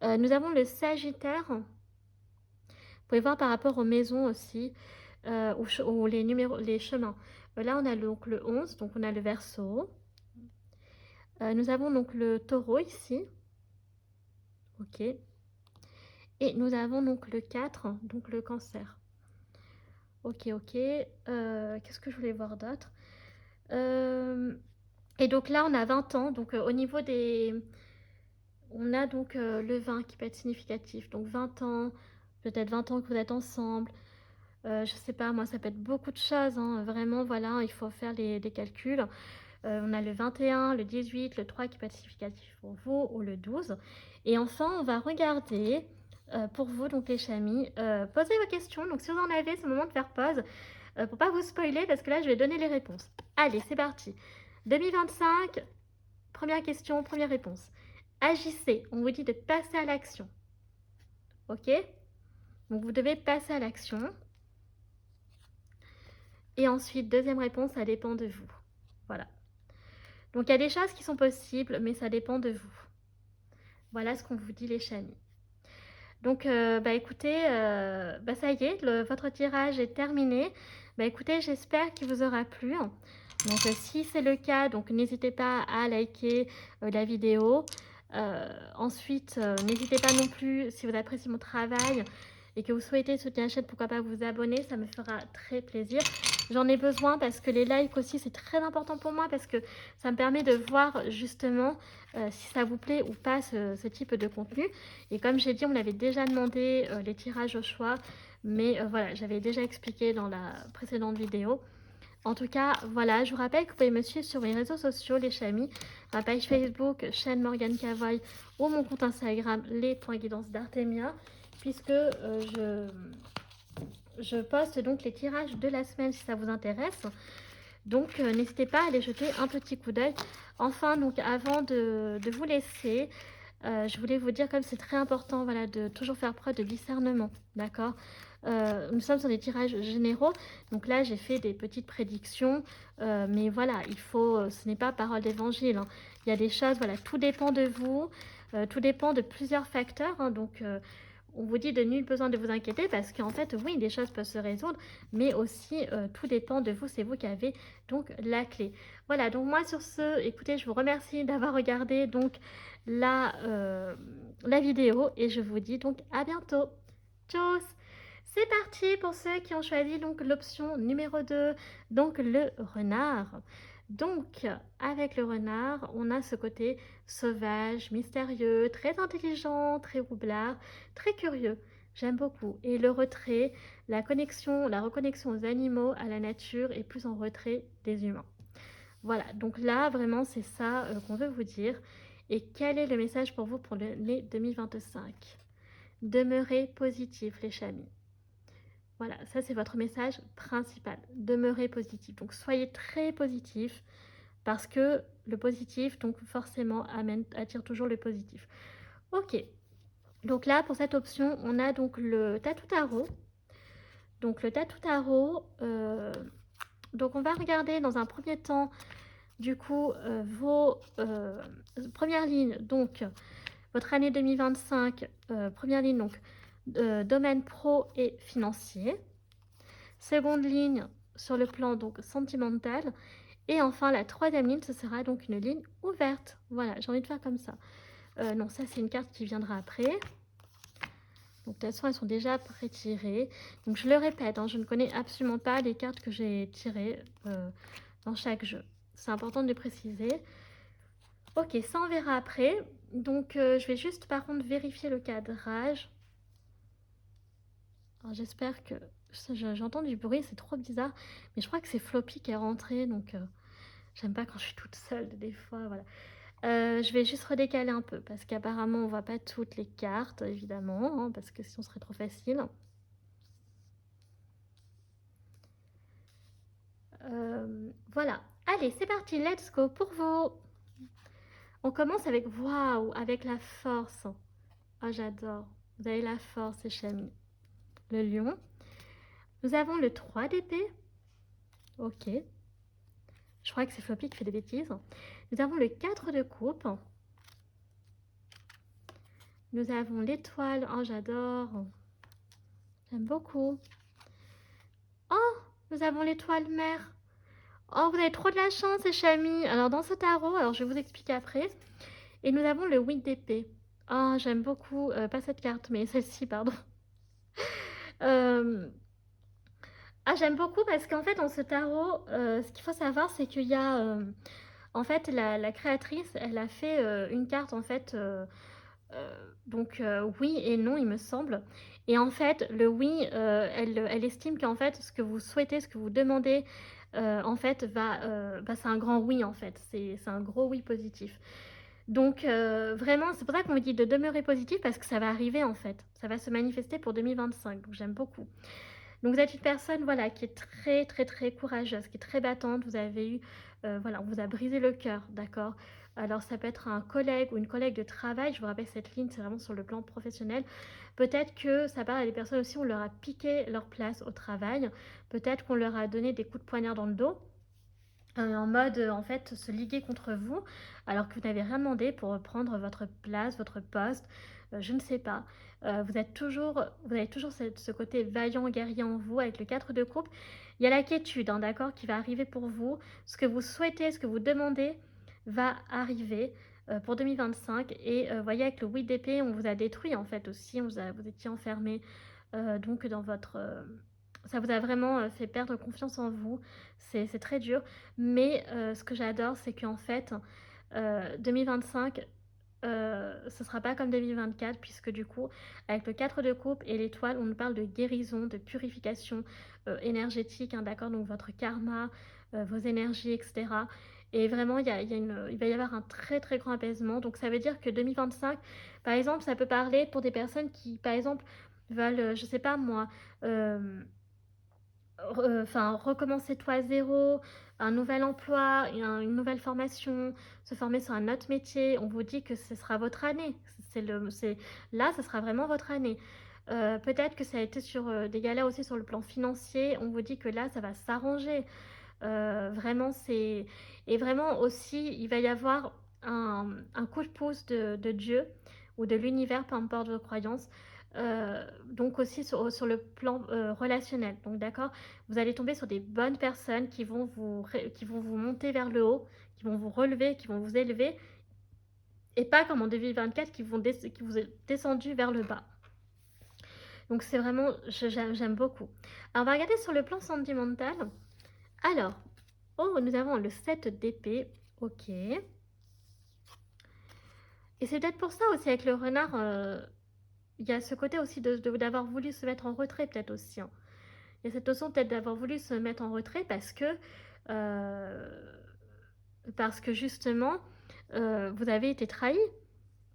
Nous avons le Sagittaire. Vous pouvez voir par rapport aux maisons aussi, ou les numéros, les chemins. Là, on a donc le 11, donc on a le Verseau. Nous avons donc le Taureau ici. Ok. Et nous avons donc le 4, donc le Cancer. Ok, ok. Qu'est-ce que je voulais voir d'autre? Et donc là, on a 20 ans. Donc au niveau des... On a donc le 20 qui peut être significatif. Donc 20 ans, peut-être 20 ans que vous êtes ensemble. Je sais pas, moi, ça peut être beaucoup de choses, hein. Vraiment, voilà, il faut faire les calculs. On a le 21, le 18, le 3 qui peut être significatif pour vous, ou le 12. Et enfin, on va regarder pour vous, donc les chamis. Posez vos questions. Donc si vous en avez, c'est le moment de faire pause pour pas vous spoiler, parce que là, je vais donner les réponses. Allez, c'est parti. 2025, première question, première réponse. Agissez. On vous dit de passer à l'action. Ok? Donc vous devez passer à l'action. Et ensuite, deuxième réponse, ça dépend de vous. Voilà. Donc il y a des choses qui sont possibles, mais ça dépend de vous. Voilà ce qu'on vous dit les chamis. Donc, écoutez, ça y est, votre tirage est terminé. Écoutez, j'espère qu'il vous aura plu. Donc, si c'est le cas, donc n'hésitez pas à liker la vidéo. Ensuite, n'hésitez pas non plus, si vous appréciez mon travail et que vous souhaitez soutenir la chaîne, pourquoi pas vous abonner, ça me fera très plaisir. J'en ai besoin parce que les likes aussi, c'est très important pour moi parce que ça me permet de voir justement si ça vous plaît ou pas ce type de contenu. Et comme j'ai dit, on m'avait déjà demandé les tirages au choix, mais voilà, j'avais déjà expliqué dans la précédente vidéo. En tout cas, voilà, je vous rappelle que vous pouvez me suivre sur mes réseaux sociaux, les chamis, ma page Facebook, chaîne Morgane Cavoy, ou mon compte Instagram, les.guidance d'Artemia, puisque je poste donc les tirages de la semaine si ça vous intéresse. Donc, n'hésitez pas à aller jeter un petit coup d'œil. Enfin, donc, avant de vous laisser, je voulais vous dire, comme c'est très important, voilà, de toujours faire preuve de discernement, d'accord. Nous sommes sur des tirages généraux, donc là j'ai fait des petites prédictions, mais voilà, ce n'est pas parole d'évangile, hein. Il y a des choses, voilà, tout dépend de vous, tout dépend de plusieurs facteurs, hein, donc on vous dit de nul besoin de vous inquiéter parce qu'en fait, oui, les choses peuvent se résoudre, mais aussi tout dépend de vous, c'est vous qui avez donc la clé. Voilà, donc moi sur ce, écoutez, je vous remercie d'avoir regardé donc la vidéo et je vous dis donc à bientôt. Tchuss! C'est parti pour ceux qui ont choisi donc l'option numéro 2, donc le renard. Donc, avec le renard, on a ce côté sauvage, mystérieux, très intelligent, très roublard, très curieux. J'aime beaucoup. Et le retrait, la reconnexion aux animaux, à la nature et plus en retrait des humains. Voilà, donc là, vraiment, c'est ça qu'on veut vous dire. Et quel est le message pour vous pour l'année 2025? Demeurez positif, les chamis. Voilà, ça c'est votre message principal. Demeurez positif. Donc soyez très positif parce que le positif, donc forcément, attire toujours le positif. Ok, donc là, pour cette option, on a donc le tatou tarot. Donc le tatou tarot, donc on va regarder dans un premier temps, du coup, vos premières lignes, donc votre année 2025, première ligne, donc domaine pro et financier. Seconde ligne sur le plan donc sentimental. Et enfin, la troisième ligne, ce sera donc une ligne ouverte. Voilà, j'ai envie de faire comme ça. Non, ça, c'est une carte qui viendra après. Donc, de toute façon, elles sont déjà pré-tirées. Donc, je le répète, hein, je ne connais absolument pas les cartes que j'ai tirées dans chaque jeu. C'est important de le préciser. Ok, ça, on verra après. Donc, je vais juste, par contre, vérifier le cadrage. J'espère que... J'entends du bruit, c'est trop bizarre. Mais je crois que c'est Floppy qui est rentré, donc... J'aime pas quand je suis toute seule, des fois, voilà. Je vais juste redécaler un peu, parce qu'apparemment, on voit pas toutes les cartes, évidemment, hein, parce que sinon, ce serait trop facile. Voilà. Allez, c'est parti, let's go pour vous. On commence avec, waouh, avec la force. Oh, j'adore. Vous avez la force, les chamis. Le lion. Nous avons le 3 d'épée. Ok. Je crois que c'est Floppy qui fait des bêtises. Nous avons le 4 de coupe. Nous avons l'étoile. Oh, j'adore. J'aime beaucoup. Oh, nous avons l'étoile mère. Oh, vous avez trop de la chance, les chamis. Alors, dans ce tarot, alors je vais vous expliquer après. Et nous avons le 8 d'épée. Oh, j'aime beaucoup. Pas cette carte, mais celle-ci, pardon. J'aime beaucoup parce qu'en fait, dans ce tarot, ce qu'il faut savoir, c'est qu'il y a... en fait, la créatrice, elle a fait une carte, en fait... donc, oui et non, il me semble. Et en fait, le oui, elle estime qu'en fait, ce que vous souhaitez, ce que vous demandez, en fait, c'est un grand oui, en fait. C'est un gros oui positif. Donc, vraiment, c'est pour ça qu'on me dit de demeurer positif parce que ça va arriver, en fait. Ça va se manifester pour 2025. Donc, j'aime beaucoup. Donc, vous êtes une personne, voilà, qui est très, très, très courageuse, qui est très battante. Vous avez eu, voilà, on vous a brisé le cœur, d'accord? Alors, ça peut être un collègue ou une collègue de travail. Je vous rappelle, cette ligne, c'est vraiment sur le plan professionnel. Peut-être que ça parle à des personnes aussi, on leur a piqué leur place au travail. Peut-être qu'on leur a donné des coups de poignard dans le dos. en mode, en fait, se liguer contre vous, alors que vous n'avez rien demandé pour prendre votre place, votre poste, je ne sais pas. Vous avez toujours ce côté vaillant, guerrier en vous avec le 4 de coupe. Il y a la quiétude, hein, d'accord, qui va arriver pour vous. Ce que vous souhaitez, ce que vous demandez va arriver pour 2025. Et voyez, avec le 8 d'épée, on vous a détruit en fait aussi, vous étiez enfermé donc dans votre... ça vous a vraiment fait perdre confiance en vous. C'est très dur. Mais ce que j'adore, c'est qu'en fait, 2025, ce sera pas comme 2024, puisque du coup, avec le 4 de coupe et l'étoile, on nous parle de guérison, de purification énergétique, hein, d'accord? Donc votre karma, vos énergies, etc. Et vraiment, il va y avoir un très très grand apaisement. Donc ça veut dire que 2025, par exemple, ça peut parler pour des personnes qui, par exemple, veulent, je sais pas moi, euh, enfin, recommencer tout à zéro, un nouvel emploi, une nouvelle formation, se former sur un autre métier. On vous dit que ce sera votre année. Là, ce sera vraiment votre année. Peut-être que ça a été sur des galères aussi sur le plan financier. On vous dit que là, ça va s'arranger. Vraiment, c'est... Et vraiment aussi, il va y avoir un coup de pouce de Dieu ou de l'univers, peu importe vos croyances. Donc aussi sur le plan relationnel. Donc d'accord, vous allez tomber sur des bonnes personnes qui vont vous monter vers le haut, qui vont vous relever, qui vont vous élever, et pas comme en 2024 qui vous est descendu vers le bas. Donc c'est vraiment, j'aime beaucoup. Alors on va regarder sur le plan sentimental. Alors, oh, nous avons le 7 d'épée. Ok. Et c'est peut-être pour ça aussi avec le renard, il y a ce côté aussi d'avoir voulu se mettre en retrait peut-être aussi, hein. Il y a cette notion peut-être d'avoir voulu se mettre en retrait euh, parce que justement, vous avez été trahi.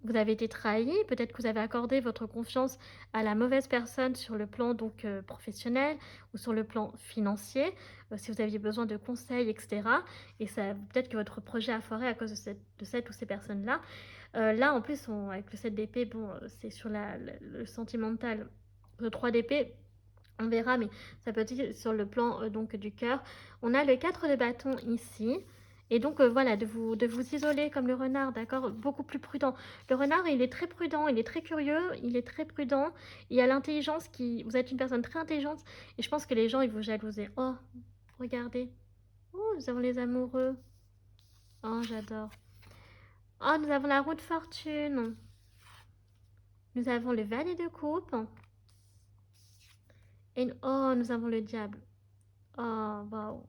Vous avez été trahi, peut-être que vous avez accordé votre confiance à la mauvaise personne sur le plan donc professionnel ou sur le plan financier, si vous aviez besoin de conseils, etc. Et ça, peut-être que votre projet a foiré à cause de cette ou ces personnes-là. Là, en plus, avec le 7 d'épée, bon, c'est sur le sentimental. Le 3 d'épée, on verra, mais ça peut être sur le plan donc du cœur. On a le 4 de bâton ici. Et donc voilà, de vous isoler comme le renard, d'accord? Beaucoup plus prudent. Le renard, il est très prudent, il est très curieux, il est très prudent. Il y a l'intelligence qui... Vous êtes une personne très intelligente et je pense que les gens, ils vous jalouser. Oh, regardez. Oh, nous avons les amoureux. Oh, j'adore. Oh, nous avons la roue de fortune. Nous avons le valet de coupe. Et oh, nous avons le diable. Oh, waouh.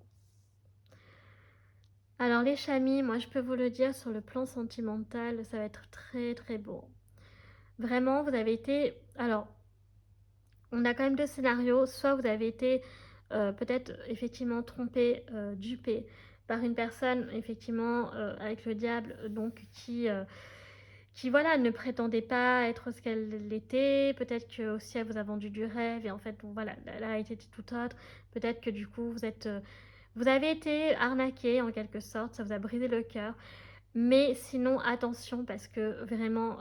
Alors les chamis, moi je peux vous le dire, sur le plan sentimental, ça va être très très beau. Vraiment, vous avez été... Alors, on a quand même deux scénarios. Soit vous avez été peut-être effectivement trompé, dupé par une personne, effectivement, avec le diable, donc qui voilà, ne prétendait pas être ce qu'elle était. Peut-être que aussi elle vous a vendu du rêve et en fait, bon, voilà, la réalité était tout autre. Peut-être que du coup, vous avez été arnaqué en quelque sorte, ça vous a brisé le cœur. Mais sinon, attention, parce que vraiment,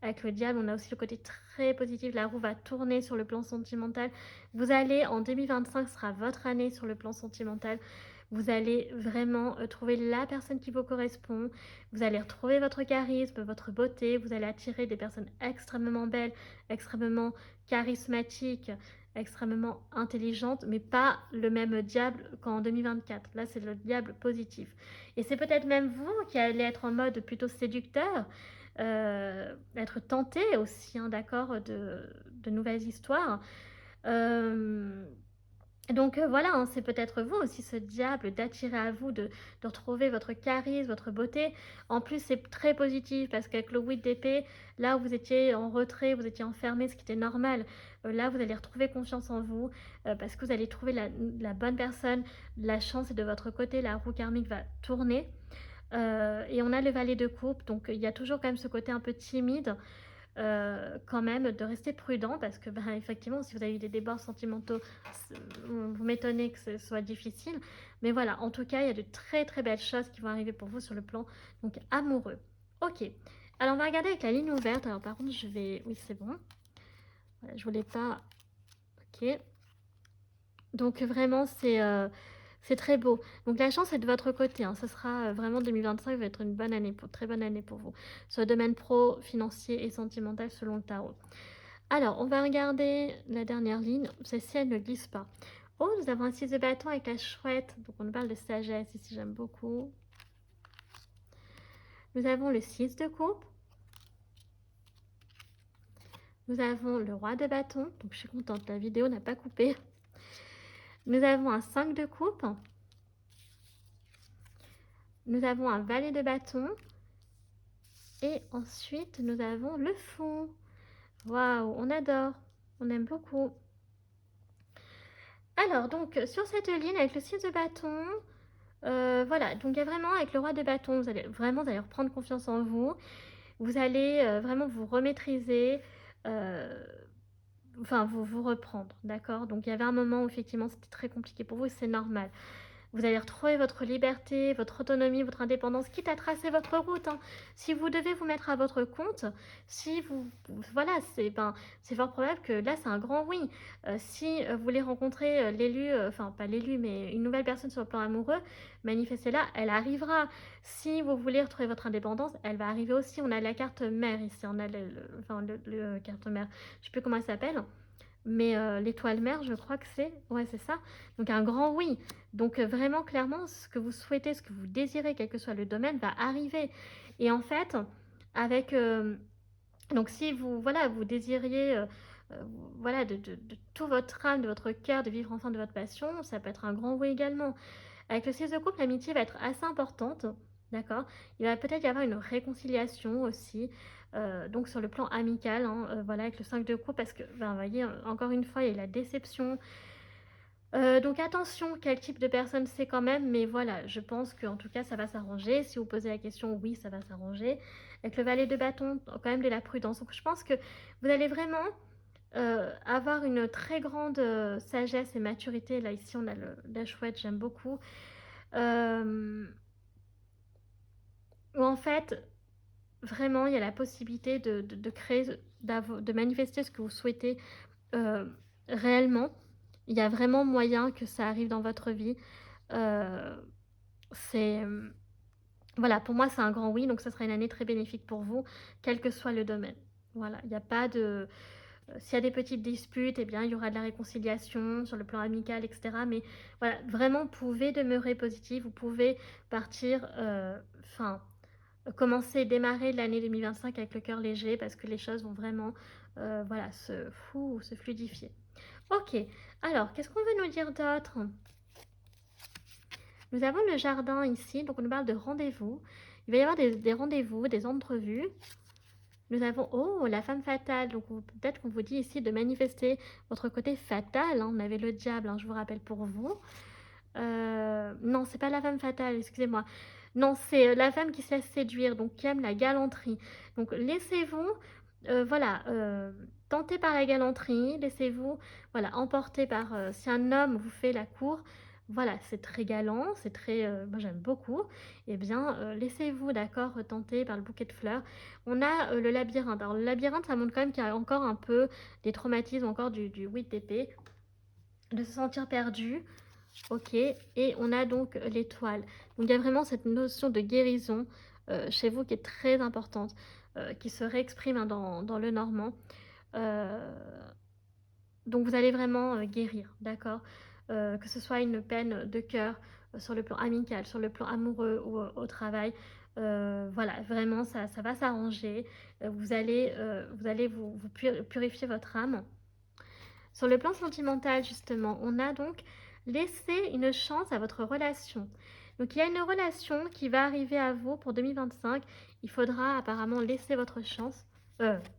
avec le diable, on a aussi le côté très positif. La roue va tourner sur le plan sentimental. Vous allez, en 2025, ce sera votre année sur le plan sentimental. Vous allez vraiment trouver la personne qui vous correspond. Vous allez retrouver votre charisme, votre beauté. Vous allez attirer des personnes extrêmement belles, extrêmement charismatiques, extrêmement intelligentes, mais pas le même diable qu'en 2024. Là, c'est le diable positif. Et c'est peut-être même vous qui allez être en mode plutôt séducteur, être tenté aussi, hein, d'accord, de nouvelles histoires. Euh, donc voilà, hein, c'est peut-être vous aussi ce diable d'attirer à vous, de retrouver votre charisme, votre beauté. En plus, c'est très positif parce qu'avec le 8 d'épée, là où vous étiez en retrait, vous étiez enfermé, ce qui était normal, là vous allez retrouver confiance en vous parce que vous allez trouver la bonne personne, la chance est de votre côté, la roue karmique va tourner. Et on a le valet de coupe, donc il y a toujours quand même ce côté un peu timide, quand même, de rester prudent parce que, bah, effectivement, si vous avez eu des débats sentimentaux, vous m'étonnez que ce soit difficile. Mais voilà, en tout cas, il y a de très très belles choses qui vont arriver pour vous sur le plan donc amoureux. Ok, alors on va regarder avec la ligne ouverte. Alors par contre, je vais... Oui, c'est bon. Voilà, je voulais pas... Ok. Donc vraiment, C'est très beau. Donc la chance est de votre côté, hein. Ce sera vraiment 2025 va être une bonne année, très bonne année pour vous. Sur le domaine pro, financier et sentimental selon le tarot. Alors, on va regarder la dernière ligne. Celle-ci, elle ne glisse pas. Oh, nous avons un 6 de bâton avec la chouette. Donc on parle de sagesse ici, j'aime beaucoup. Nous avons le 6 de coupe. Nous avons le roi de bâton. Donc je suis contente, la vidéo n'a pas coupé. Nous avons un 5 de coupe. Nous avons un valet de bâton. Et ensuite, nous avons le fou. Waouh, on adore. On aime beaucoup. Alors, donc, sur cette ligne, avec le 6 de bâton, voilà, donc il y a vraiment, avec le roi de bâton, vous allez reprendre confiance en vous. Vous allez vraiment vous remaîtriser, euh, enfin, vous reprendre, d'accord? Donc, il y avait un moment où, effectivement, c'était très compliqué pour vous, et c'est normal. Vous allez retrouver votre liberté, votre autonomie, votre indépendance, quitte à tracer votre route, hein. Si vous devez vous mettre à votre compte, si vous... Voilà, c'est fort probable que là, c'est un grand oui. Si vous voulez rencontrer l'élu, enfin, pas l'élu, mais une nouvelle personne sur le plan amoureux, manifestez-la, elle arrivera. Si vous voulez retrouver votre indépendance, elle va arriver aussi. On a la carte mère ici, on a carte mère, je sais plus comment elle s'appelle. Mais l'étoile mère, je crois que c'est... Ouais, c'est ça. Donc un grand oui. Donc vraiment, clairement, ce que vous souhaitez, ce que vous désirez, quel que soit le domaine, va arriver. Et en fait, avec... donc si vous, voilà, vous désiriez... voilà, de tout votre âme, de votre cœur, de vivre enfin de votre passion, ça peut être un grand oui également. Avec le 6 de couple, l'amitié va être assez importante, d'accord? Il va peut-être y avoir une réconciliation aussi, donc sur le plan amical, hein, voilà, avec le 5 de coupe, parce que, ben, vous voyez, encore une fois, il y a la déception. Donc attention, quel type de personne c'est quand même, mais voilà, je pense qu'en tout cas, ça va s'arranger. Si vous posez la question, oui, ça va s'arranger. Avec le valet de bâton, quand même de la prudence. Donc je pense que vous allez vraiment avoir une très grande sagesse et maturité. Là, ici, on a la chouette, j'aime beaucoup. Où en fait, vraiment, il y a la possibilité de créer, de manifester ce que vous souhaitez euh, réellement. Il y a vraiment moyen que ça arrive dans votre vie. Euh, c'est voilà, pour moi, c'est un grand oui, donc ça sera une année très bénéfique pour vous, quel que soit le domaine. Voilà, il n'y a pas de... S'il y a des petites disputes, eh bien, il y aura de la réconciliation sur le plan amical, etc. Mais voilà, vraiment, vous pouvez demeurer positif, vous pouvez partir, commencer, démarrer l'année 2025 avec le cœur léger parce que les choses vont vraiment, voilà, se fluidifier. Ok, alors, qu'est-ce qu'on veut nous dire d'autre? Nous avons le jardin ici, donc on nous parle de rendez-vous. Il va y avoir des rendez-vous, des entrevues. Nous avons, oh, la femme fatale. Donc peut-être qu'on vous dit ici de manifester votre côté fatal, hein. On avait le diable, hein, je vous rappelle pour vous. Non, c'est pas la femme fatale, excusez-moi. Non, c'est la femme qui se laisse séduire, donc qui aime la galanterie. Donc laissez-vous, voilà, tenter par la galanterie, laissez-vous, voilà, emporter par, si un homme vous fait la cour, voilà, c'est très galant, c'est très, moi j'aime beaucoup, eh bien, laissez-vous, d'accord, tenter par le bouquet de fleurs. On a le labyrinthe. Alors le labyrinthe, ça montre quand même qu'il y a encore un peu des traumatismes, encore du 8 d'épée, de se sentir perdu. Ok, et on a donc l'étoile. Donc il y a vraiment cette notion de guérison chez vous qui est très importante, qui se réexprime, hein, dans le normand. Euh, donc vous allez vraiment guérir, d'accord? Que ce soit une peine de cœur sur le plan amical, sur le plan amoureux ou au travail. Voilà, vraiment ça va s'arranger. Vous allez vous purifier votre âme. Sur le plan sentimental, justement, on a donc laissé une chance à votre relation. Donc il y a une relation qui va arriver à vous pour 2025. Il faudra apparemment laisser votre chance,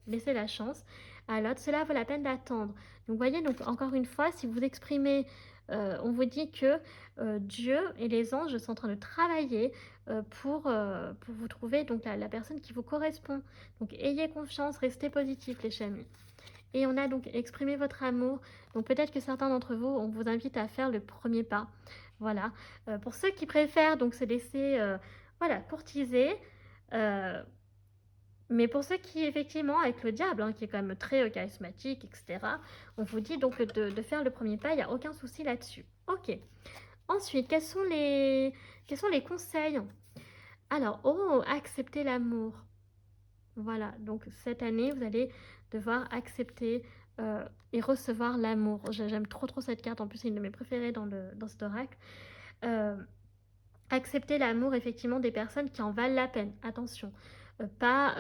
laisser la chance à l'autre. Cela vaut la peine d'attendre. Donc vous voyez, donc encore une fois, si vous exprimez, on vous dit que Dieu et les anges sont en train de travailler pour vous trouver donc la personne qui vous correspond. Donc ayez confiance, restez positif les chamis. Et on a donc exprimé votre amour. Donc peut-être que certains d'entre vous, on vous invite à faire le premier pas. Voilà. Pour ceux qui préfèrent donc se laisser, voilà, courtiser. euh, mais pour ceux qui, effectivement, avec le diable, hein, qui est quand même très charismatique, etc., on vous dit donc de faire le premier pas, il n'y a aucun souci là-dessus. Ok. Ensuite, quels sont les conseils? Alors, oh, accepter l'amour. Voilà, donc cette année, vous allez devoir accepter et recevoir l'amour. J'aime trop trop cette carte, en plus c'est une de mes préférées dans cet oracle. Euh, Accepter l'amour effectivement des personnes qui en valent la peine, attention. Pas,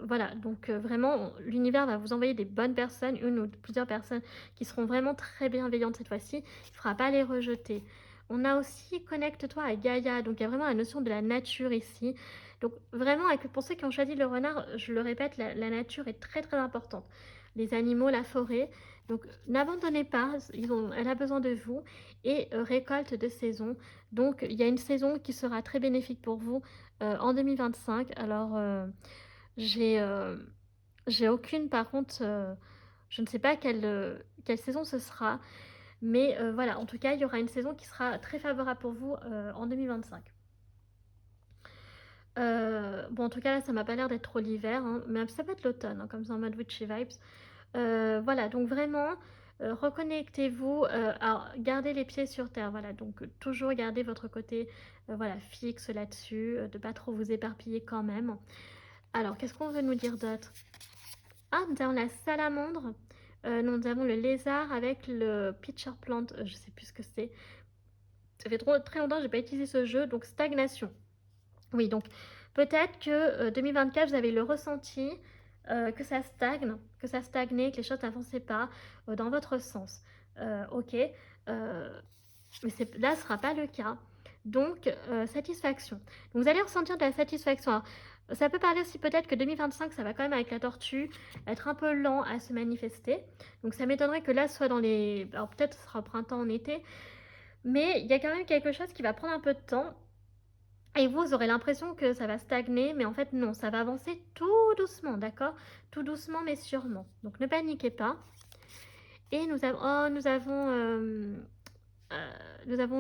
voilà, donc vraiment, l'univers va vous envoyer des bonnes personnes, une ou plusieurs personnes qui seront vraiment très bienveillantes cette fois-ci. Il ne faudra pas les rejeter. On a aussi connecte-toi à Gaïa, donc il y a vraiment la notion de la nature ici. Donc vraiment, pour ceux qui ont choisi le renard, je le répète, la nature est très très importante. Les animaux, la forêt. Donc n'abandonnez pas, elle a besoin de vous. Et récolte de saison. Donc il y a une saison qui sera très bénéfique pour vous en 2025. Alors j'ai j'ai aucune, par contre, je ne sais pas quelle saison ce sera. Mais voilà, en tout cas, il y aura une saison qui sera très favorable pour vous en 2025. Bon, en tout cas, là, ça m'a pas l'air d'être trop l'hiver, hein, mais ça peut être l'automne, hein, comme ça en mode witchy vibes. Voilà, donc vraiment, reconnectez-vous, alors gardez les pieds sur terre, voilà, donc toujours garder votre côté voilà, fixe là-dessus, de pas trop vous éparpiller quand même. Alors, qu'est-ce qu'on veut nous dire d'autre? Ah, nous avons la salamandre, nous avons le lézard avec le pitcher plant, je sais plus ce que c'est. Ça fait très longtemps que j'ai pas utilisé ce jeu, donc stagnation. Oui, donc peut-être que 2024, vous avez le ressenti que ça stagne, que ça stagnait, que les choses n'avançaient pas dans votre sens. Ok, mais là, ce ne sera pas le cas. Donc, satisfaction. Donc, vous allez ressentir de la satisfaction. Alors, ça peut parler aussi peut-être que 2025, ça va quand même avec la tortue être un peu lent à se manifester. Donc, ça m'étonnerait que là, soit dans les... Alors, peut-être ce sera au printemps, en été. Mais il y a quand même quelque chose qui va prendre un peu de temps. Et vous aurez l'impression que ça va stagner, mais en fait non, ça va avancer tout doucement, d'accord? Tout doucement mais sûrement. Donc ne paniquez pas. Et nous avons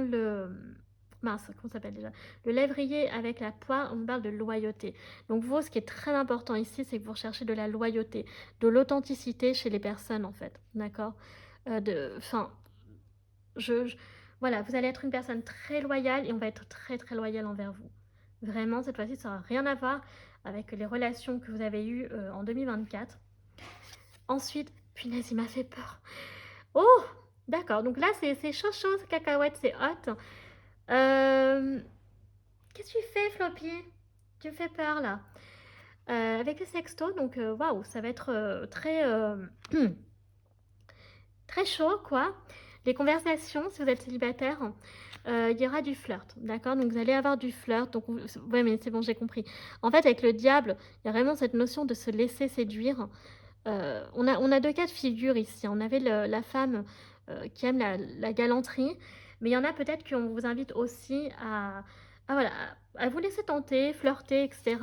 le... Mince, comment ça s'appelle déjà? Le lévrier avec la poire, on parle de loyauté. Donc vous, ce qui est très important ici, c'est que vous recherchez de la loyauté, de l'authenticité chez les personnes en fait, d'accord? Enfin, voilà, vous allez être une personne très loyale et on va être très très loyal envers vous. Vraiment, cette fois-ci, ça n'aura rien à voir avec les relations que vous avez eues en 2024. Ensuite, punaise, il m'a fait peur. Oh, d'accord, donc là, c'est chaud, chaud, cacahuète, c'est hot. Qu'est-ce que tu fais, Floppy? Tu me fais peur, là. Avec le sexto, donc waouh, ça va être très, très chaud, quoi. Les conversations, si vous êtes célibataire, il y aura du flirt, d'accord? Donc vous allez avoir du flirt. Donc, ouais, mais c'est bon, j'ai compris. En fait, avec le diable, il y a vraiment cette notion de se laisser séduire. On a deux cas de figure ici. On avait la femme qui aime la galanterie, mais il y en a peut-être qu'on vous invite aussi voilà, à vous laisser tenter, flirter, etc.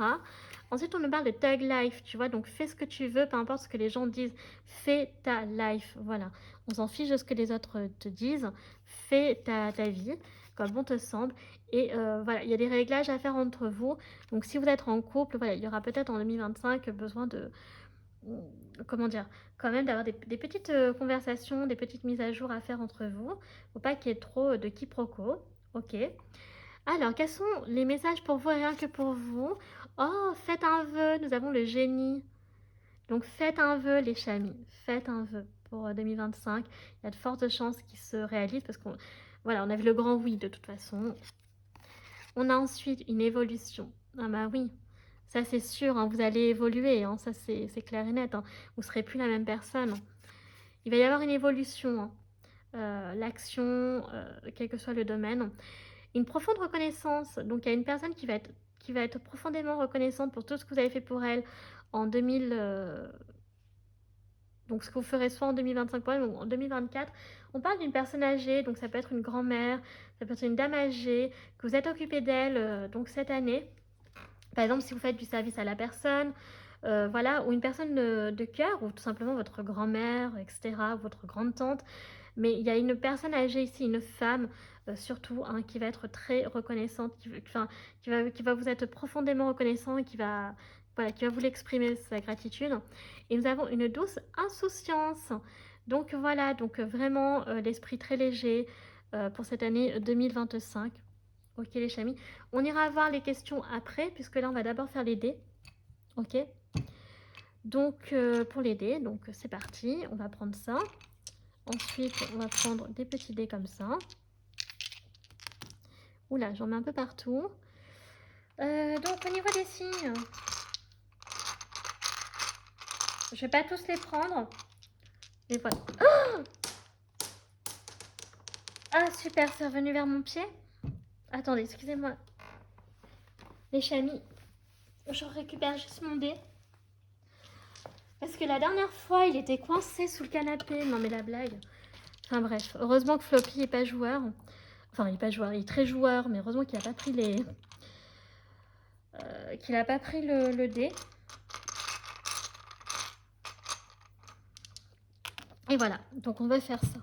Ensuite, on nous parle de tag life, tu vois, donc fais ce que tu veux, peu importe ce que les gens disent, fais ta life, voilà. On s'en fiche de ce que les autres te disent, fais ta vie, comme bon te semble. Et voilà, il y a des réglages à faire entre vous. Donc si vous êtes en couple, voilà, il y aura peut-être en 2025 besoin de, comment dire, quand même d'avoir des petites conversations, des petites mises à jour à faire entre vous. Faut pas qu'il y ait trop de quiproquos. Ok. Alors, quels sont les messages pour vous et rien que pour vous? Oh, faites un vœu. Nous avons le génie. Donc, faites un vœu, les chamis. Faites un vœu pour 2025. Il y a de fortes chances qu'il se réalise parce qu'on, voilà, on avait le grand oui de toute façon. On a ensuite une évolution. Ah bah oui, ça c'est sûr, hein, vous allez évoluer, hein, ça c'est clair et net. Hein. Vous ne serez plus la même personne. Il va y avoir une évolution, hein. L'action, quel que soit le domaine. Une profonde reconnaissance. Donc il y a une personne qui va être profondément reconnaissante pour tout ce que vous avez fait pour elle en 2000. Donc ce que vous ferez soit en 2025 pour elle ou en 2024. On parle d'une personne âgée, donc ça peut être une grand-mère, ça peut être une dame âgée, que vous êtes occupé d'elle donc cette année. Par exemple, si vous faites du service à la personne, voilà, ou une personne de cœur, ou tout simplement votre grand-mère, etc., ou votre grande-tante. Mais il y a une personne âgée ici, une femme surtout, hein, qui va être très reconnaissante, qui va vous être profondément reconnaissant et voilà, qui va vous l'exprimer, sa gratitude. Et nous avons une douce insouciance. Donc voilà, donc vraiment l'esprit très léger, pour cette année 2025. Ok les chamis, on ira voir les questions après, puisque là on va d'abord faire les dés. Ok, donc pour les dés, donc c'est parti, on va prendre ça. Ensuite on va prendre des petits dés comme ça. Oula, j'en mets un peu partout. Donc au niveau des signes, je vais pas tous les prendre, mais voilà. Oh, ah super, c'est revenu vers mon pied. Attendez, excusez-moi. Les chamis, je récupère juste mon dé. Parce que la dernière fois, il était coincé sous le canapé. Non mais la blague. Enfin bref, heureusement que Floppy n'est pas joueur. Enfin, il n'est pas joueur, il est très joueur, mais heureusement qu'il n'a pas pris les... qu'il n'a pas pris le dé. Et voilà, donc on va faire ça.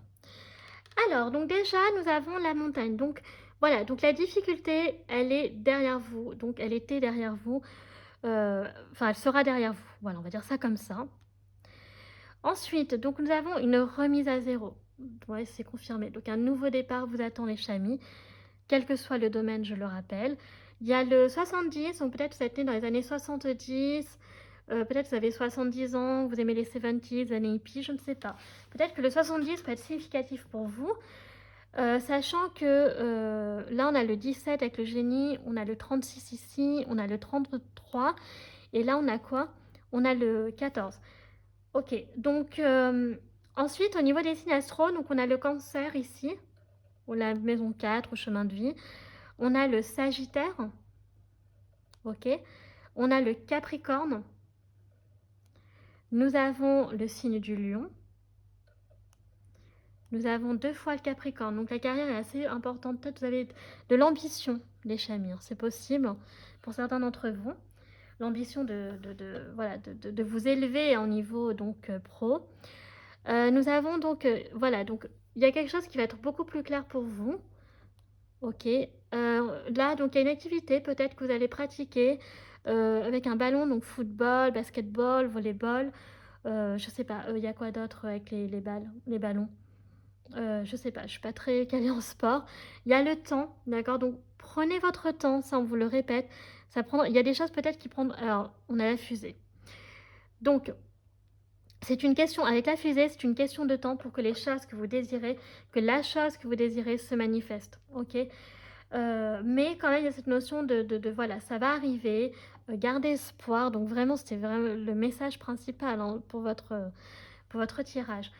Alors, donc déjà, nous avons la montagne. Donc voilà, donc la difficulté, elle est derrière vous. Donc elle était derrière vous. Enfin, elle sera derrière vous. Voilà, on va dire ça comme ça. Ensuite, donc nous avons une remise à zéro. Ouais, c'est confirmé. Donc un nouveau départ vous attend les chamis, quel que soit le domaine, je le rappelle. Il y a le 70, donc peut-être vous êtes né dans les années 70, peut-être vous avez 70 ans, vous aimez les 70s, les années hippies, je ne sais pas. Peut-être que le 70 peut être significatif pour vous, sachant que là on a le 17 avec le génie, on a le 36 ici, on a le 33, et là on a quoi? On a le 14. Ok, donc ensuite au niveau des signes astro, donc on a le cancer ici, ou la maison 4, au chemin de vie. On a le sagittaire, ok. On a le capricorne. Nous avons le signe du lion. Nous avons 2 fois le capricorne, donc la carrière est assez importante. Peut-être vous avez de l'ambition, les chamis, hein. C'est possible pour certains d'entre vous. L'ambition voilà, de vous élever au niveau donc pro. Nous avons donc, voilà, donc il y a quelque chose qui va être beaucoup plus clair pour vous. Ok, là, donc il y a une activité peut-être que vous allez pratiquer avec un ballon, donc football, basketball, volleyball. Je sais pas, il y a quoi d'autre avec les balles, les ballons? Je sais pas, je suis pas très calée en sport. Il y a le temps, d'accord? Donc prenez votre temps, ça on vous le répète. Ça prend, il y a des choses peut-être qui prennent. Alors, on a la fusée. Donc, c'est une question, avec la fusée, c'est une question de temps pour que les choses que vous désirez, que la chose que vous désirez se manifeste, ok? Mais quand même, il y a cette notion voilà, ça va arriver, gardez espoir. Donc vraiment, c'était vraiment le message principal hein, pour votre tirage.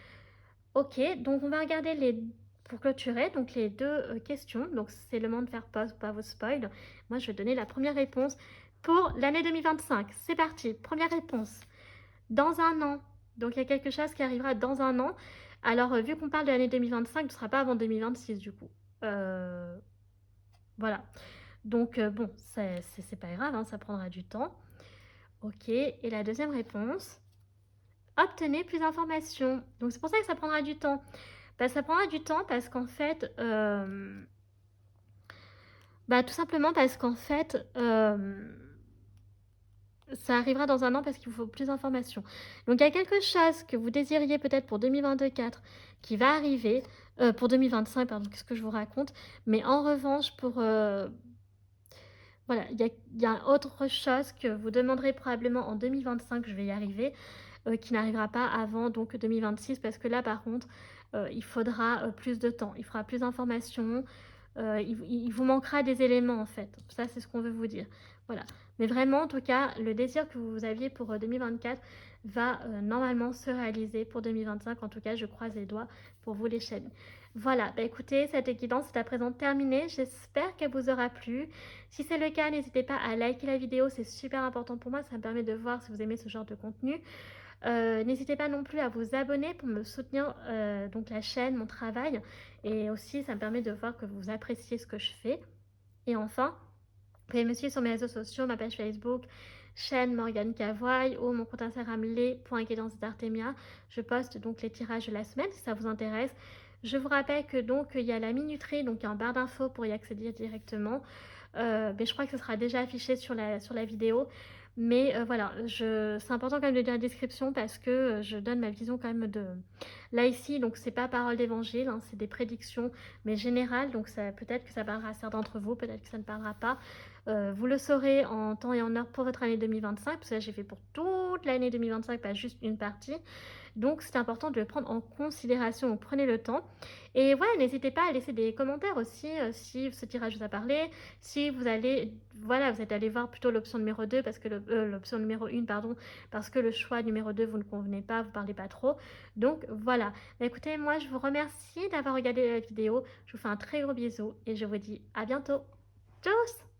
Ok, donc on va regarder pour clôturer, donc les deux questions. Donc c'est le moment de faire pause, pas vous spoil. Moi, je vais donner la première réponse pour l'année 2025. C'est parti, première réponse. Dans un an, donc il y a quelque chose qui arrivera dans un an. Alors, vu qu'on parle de l'année 2025, ce ne sera pas avant 2026 du coup. Voilà. Donc, bon, c'est pas grave, hein, ça prendra du temps. Ok, et la deuxième réponse, obtenez plus d'informations. Donc, c'est pour ça que ça prendra du temps. Bah, ça prendra du temps parce qu'en fait, tout simplement parce qu'en fait, ça arrivera dans un an parce qu'il vous faut plus d'informations. Donc, il y a quelque chose que vous désiriez peut-être pour 2024 qui va arriver, pour 2025, pardon, qu'est-ce que je vous raconte. Mais en revanche, pour... voilà, il y a autre chose que vous demanderez probablement en 2025, je vais y arriver, qui n'arrivera pas avant donc 2026 parce que là par contre il faudra plus de temps, il faudra plus d'informations, il vous manquera des éléments en fait, ça c'est ce qu'on veut vous dire. Voilà, mais vraiment en tout cas le désir que vous aviez pour 2024 va normalement se réaliser pour 2025, en tout cas je croise les doigts pour vous les chaînes. Voilà, écoutez, cette guidance est à présent terminée, j'espère qu'elle vous aura plu. Si c'est le cas, n'hésitez pas à liker la vidéo, c'est super important pour moi, ça me permet de voir si vous aimez ce genre de contenu. N'hésitez pas non plus à vous abonner pour me soutenir donc la chaîne, mon travail, et aussi ça me permet de voir que vous appréciez ce que je fais. Et enfin, vous pouvez me suivre sur mes réseaux sociaux, ma page Facebook, chaîne Morgane Cavoye ou mon compte Instagram les.guidance.d'artemia. Je poste donc les tirages de la semaine si ça vous intéresse. Je vous rappelle que donc il y a la minuterie, donc il y a en barre d'infos pour y accéder directement. Mais je crois que ce sera déjà affiché sur la vidéo. Mais voilà, c'est important quand même de lire la description parce que je donne ma vision quand même de... Là ici, donc c'est pas parole d'évangile, hein, c'est des prédictions, mais générales, donc ça, peut-être que ça parlera à certains d'entre vous, peut-être que ça ne parlera pas. Vous le saurez en temps et en heure pour votre année 2025, parce que là j'ai fait pour toute l'année 2025, pas juste une partie. Donc c'est important de le prendre en considération, donc prenez le temps. Et voilà, n'hésitez pas à laisser des commentaires aussi si ce tirage vous a parlé, si vous allez, voilà, vous êtes allé voir plutôt l'option numéro 2 parce que l'option numéro 1, pardon, parce que le choix numéro 2 vous ne convenez pas, vous parlez pas trop. Donc voilà. Bah, écoutez, moi je vous remercie d'avoir regardé la vidéo. Je vous fais un très gros bisou et je vous dis à bientôt. Tchuss!